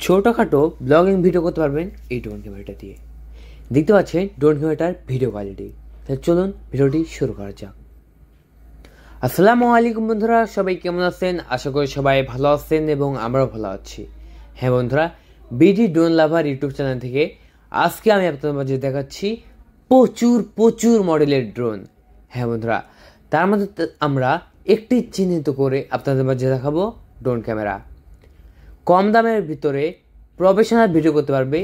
ছোটোখাটো blogging video করতে পারবেন এই ড্রোন ক্যামেরাটা দিয়ে। দেখতে পাচ্ছেন ড্রোন ক্যামেরাটার ভিডিও কোয়ালিটি। তাহলে চলুন ভিডিওটি শুরু করা যাক। আসসালামু আলাইকুম বন্ধুরা, সবাই কেমন আছেন? আশা করি সবাই ভালো আছেন এবং আমরাও ভালো আছি। হ্যাঁ বন্ধুরা, বিডি ড্রোন লাভার ইউটিউব চ্যানেল থেকে আজকে আমি আপনাদের মাঝে দেখাচ্ছি প্রচুর মডেলের ড্রোন। হ্যাঁ বন্ধুরা, তার মধ্যে আমরা একটি চিহ্নিত করে আপনাদের মাঝে দেখাবো ড্রোন ক্যামেরা। কম দামের ভিতরে প্রফেশনাল ভিডিও করতে পারবে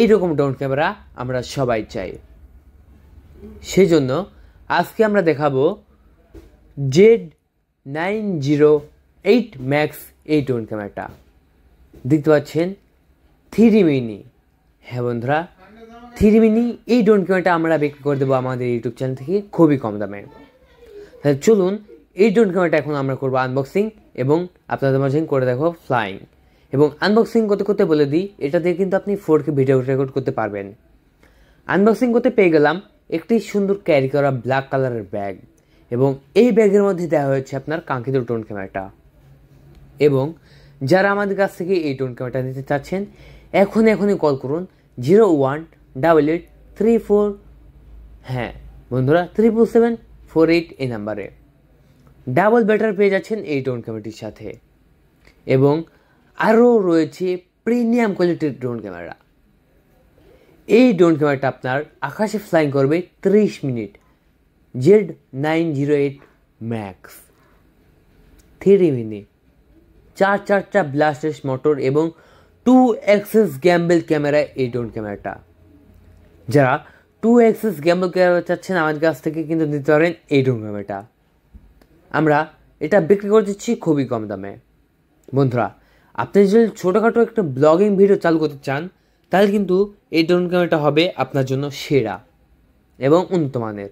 এইরকম ড্রোন ক্যামেরা আমরা সবাই চাই। সেই জন্য আজকে আমরা দেখাবো Z908 Max এই ড্রোন ক্যামেরাটা। দেখতে পাচ্ছেন 3D মিনি। হ্যাঁ বন্ধুরা, 3D মিনি এই ড্রোন ক্যামেরাটা আমরা বিক্রি করে দেবো আমাদের ইউটিউব চ্যানেল থেকে খুবই কম দামে। তাহলে চলুন এই ড্রোন ক্যামেরাটা এখন আমরা করবো আনবক্সিং এবং আপনাদের মাঝে করে দেখো ফ্লাইং। এবং আনবক্সিং করতে বলে দিই, এটা দিয়ে কিন্তু আপনি 4K ভিডিও রেকর্ড করতে পারবেন। আনবক্সিং করতে পেয়ে গেলাম একটি সুন্দর ক্যারি করা ব্ল্যাক কালারের ব্যাগ, এবং এই ব্যাগের মধ্যে দেওয়া হয়েছে আপনার কাঙ্ক্ষিত ড্রোন ক্যামেরাটা। এবং যারা আমাদের কাছ থেকে এই ড্রোন ক্যামেরাটা নিতে চাচ্ছেন এখনই কল করুন 018834 হ্যাঁ বন্ধুরা 77748 এই নাম্বারে। ডাবল ব্যাটার পেয়ে যাচ্ছেন এই ড্রোন ক্যামেরাটির সাথে, এবং আরও রয়েছে প্রিমিয়াম কোয়ালিটির ড্রোন ক্যামেরা। এই ড্রোন ক্যামেরাটা আপনার আকাশে ফ্লাইং করবে 30 minute. Z908 Max 3D mini, চারটা ব্লাস্টেস মোটর এবং 2 অ্যাক্সিস গ্যাম্বল ক্যামেরা এই ড্রোন ক্যামেরাটা। যারা 2 অ্যাক্সিস গ্যাম্বল ক্যামেরা চাচ্ছেন আমাদের কাছ থেকে কিন্তু নিতে পারেন এই ড্রোন ক্যামেরাটা। আমরা এটা বিক্রি করে দিচ্ছি খুবই কম দামে। বন্ধুরা, আপনি যদি ছোটোখাটো একটা ব্লগিং ভিডিও চালু করতে চান তাহলে কিন্তু এই ড্রোন ক্যামেরাটা হবে আপনার জন্য সেরা এবং উন্নত মানের।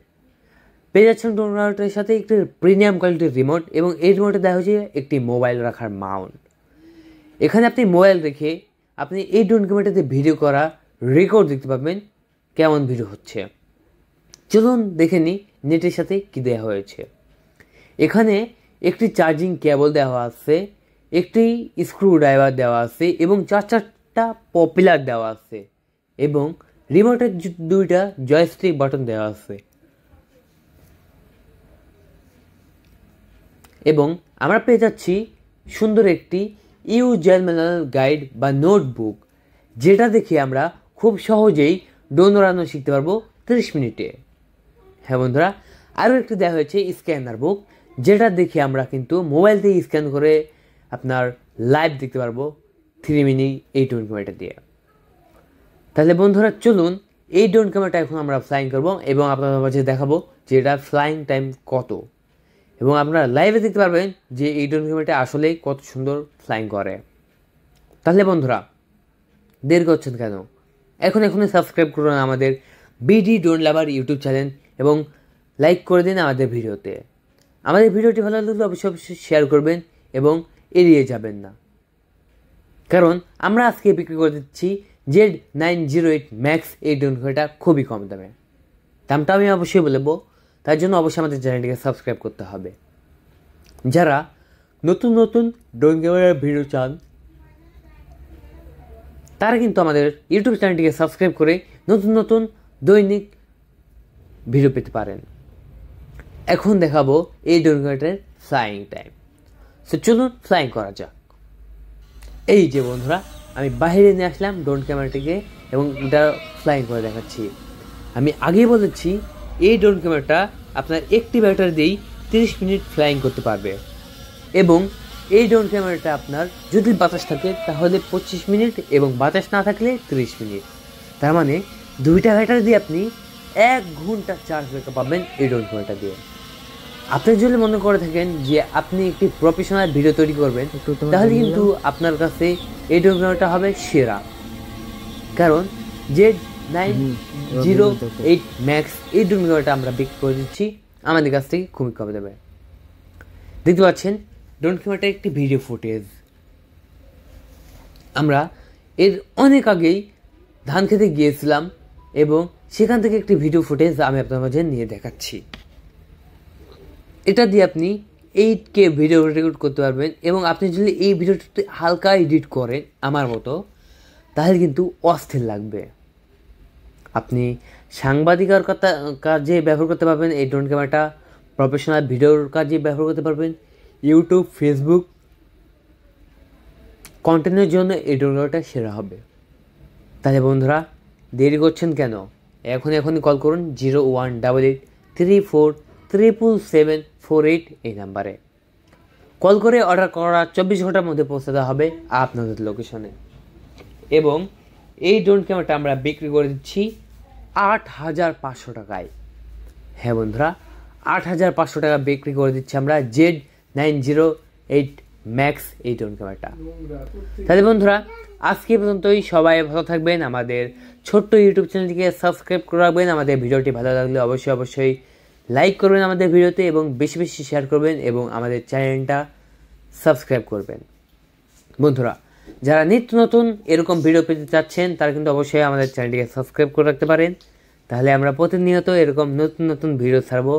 পেয়ে যাচ্ছেন ড্রোন ক্যামেরাটার সাথে একটি প্রিমিয়াম কোয়ালিটির রিমোট, এবং এই রিমোটে দেওয়া হয়েছে একটি মোবাইল রাখার মাউন্ট। এখানে আপনি মোবাইল রেখে আপনি এই ড্রোন ক্যামেরাটাতে ভিডিও করা রেকর্ড দেখতে পাবেন কেমন ভিডিও হচ্ছে। চলুন দেখে নিই নেটের সাথে কী দেওয়া হয়েছে। এখানে একটি চার্জিং কেবল দেওয়া আছে, একটি স্ক্রু ড্রাইভার দেওয়া আছে, এবং চারটা পপুলার দেওয়া আছে, এবং রিমোটের 2টা জয়স্টিক বাটন দেওয়া আছে। এবং আমরা পেয়ে যাচ্ছি সুন্দর একটি ইউজার ম্যানুয়াল গাইড বা নোটবুক, যেটা দেখে আমরা খুব সহজেই ড্রোন উড়ানো শিখতে পারবো 30 মিনিটে। হ্যাঁ বন্ধুরা, আরও একটি দেওয়া হয়েছে স্ক্যানার বুক, যেটা দেখে আমরা কিন্তু মোবাইল থেকে স্ক্যান করে আপনার লাইভ দেখতে পারবো 3D মিনি এই ড্রোন ক্যামেরাটা দিয়ে। তাহলে বন্ধুরা চলুন এই ড্রোন ক্যামেরাটা এখন আমরা ফ্লাইং করবো এবং আপনাদের মাঝে দেখাবো যে এটা ফ্লাইং টাইম কত, এবং আপনারা লাইভে দেখতে পারবেন যে এই ড্রোন ক্যামেরাটা আসলেই কত সুন্দর ফ্লাইং করে। তাহলে বন্ধুরা দেরি করছেন কেন? এখনই সাবস্ক্রাইব করুন আমাদের বিডি ড্রোন লাভার ইউটিউব চ্যানেল এবং লাইক করে দিন আমাদের ভিডিওতে। আমাদের ভিডিওটি ভালো লাগলে অবশ্যই শেয়ার করবেন এবং এড়িয়ে যাবেন না, কারণ আমরা আজকে বিক্রি করে দিচ্ছি Z908 Max এই ড্রোন ক্যামেরাটা খুবই কম দামে। দামটা আমি অবশ্যই বলবো, তার জন্য অবশ্যই আমাদের চ্যানেলটিকে সাবস্ক্রাইব করতে হবে। যারা নতুন ড্রোন ক্যামেরার ভিডিও চান তারা কিন্তু আমাদের ইউটিউব চ্যানেলটিকে সাবস্ক্রাইব করে নতুন দৈনিক ভিডিও পেতে পারেন। এখন দেখাবো এই ড্রোন ক্যামেরাটার ফ্লাইং টাইম। তো চলুন ফ্লাইং করা যাক। এই যে বন্ধুরা, আমি বাইরে নিয়ে আসলাম ড্রোন ক্যামেরাটিকে এবং এটা ফ্লাইং করে দেখাচ্ছি। আমি আগেই বলেছি এই ড্রোন ক্যামেরাটা আপনার একটি ব্যাটারি দিয়েই 30 মিনিট ফ্লাইং করতে পারবে, এবং এই ড্রোন ক্যামেরাটা আপনার যদি বাতাস থাকে তাহলে 25 মিনিট এবং বাতাস না থাকলে 30 মিনিট। তার মানে 2টা ব্যাটারি দিয়ে আপনি 1 ঘন্টা চার্জ ব্যাকআপ পাবেন এই ড্রোন ক্যামেরাটা দিয়ে। আপনি যদি মনে করে থাকেন যে আপনি একটি প্রফেশনাল ভিডিও তৈরি করবেন তাহলে কিন্তু আপনার কাছে এই ড্রোন ক্যামেরাটা হবে সেরা, কারণ Z908 Max এই ড্রোন ক্যামেরাটা আমরা বিক্রি করে দিচ্ছি আমাদের কাছ থেকে খুবই কমে দেবে। দেখতে পাচ্ছেন ড্রোন ক্যামেরাটা একটি ভিডিও ফুটেজ। আমরা এর অনেক আগেই ধান খেতে গিয়েছিলাম এবং সেখান থেকে একটি ভিডিও ফুটেজ আমি আপনার মাঝে নিয়ে দেখাচ্ছি। এটা দিয়ে আপনি 8K ভিডিও রেকর্ড করতে পারবেন, এবং আপনি যদি এই ভিডিওটি হালকা এডিট করেন আমার মতো তাহলে কিন্তু অস্থির লাগবে। আপনি সাংবাদিকতার কাজে ব্যবহার করতে পারবেন এই ড্রোন ক্যামেরাটা, প্রফেশনাল ভিডিওর কাজে ব্যবহার করতে পারবেন, ইউটিউব, ফেসবুক কন্টেন্টের জন্য এই ড্রোন ক্যামেরাটা সেরা হবে। তাহলে বন্ধুরা দেরি করছেন কেন? এখনই কল করুন 018834777748 এই নাম্বারে। কল করে অর্ডার করা 24 ঘন্টার মধ্যে পৌঁছাতে হবে আপনাদের লোকেশনে। এবং এই ড্রোন ক্যামেরাটা আমরা বিক্রি করে দিচ্ছি 8500 টাকায়। হ্যাঁ বন্ধুরা, 8500 টাকা বিক্রি করে দিচ্ছি আমরা Z908 ম্যাক্স এই ড্রোন ক্যামেরাটা। তাহলে বন্ধুরা আজকে পর্যন্তই। সবাই ভালো থাকবেন। আমাদের ছোট্ট ইউটিউব চ্যানেলটিকে সাবস্ক্রাইব করে রাখবেন। আমাদের ভিডিওটি ভালো লাগলে অবশ্যই লাইক করবেন আমাদের ভিডিওতে, এবং বেশি শেয়ার করবেন, এবং আমাদের চ্যানেলটা সাবস্ক্রাইব করবেন। বন্ধুরা যারা নিত্য নতুন এরকম ভিডিও পেতে চাচ্ছেন তারা কিন্তু অবশ্যই আমাদের চ্যানেলটিকে সাবস্ক্রাইব করে রাখতে পারেন। তাহলে আমরা প্রতিনিয়ত এরকম নতুন ভিডিও ছাড়বো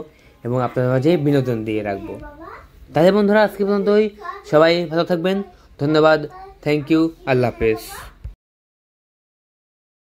এবং আপনাদের মাঝে বিনোদন দিয়ে রাখবো। তাহলে বন্ধুরা আজকে পর্যন্তই। সবাই ভালো থাকবেন। ধন্যবাদ। Thank you. আল্লাহ হাফেজ।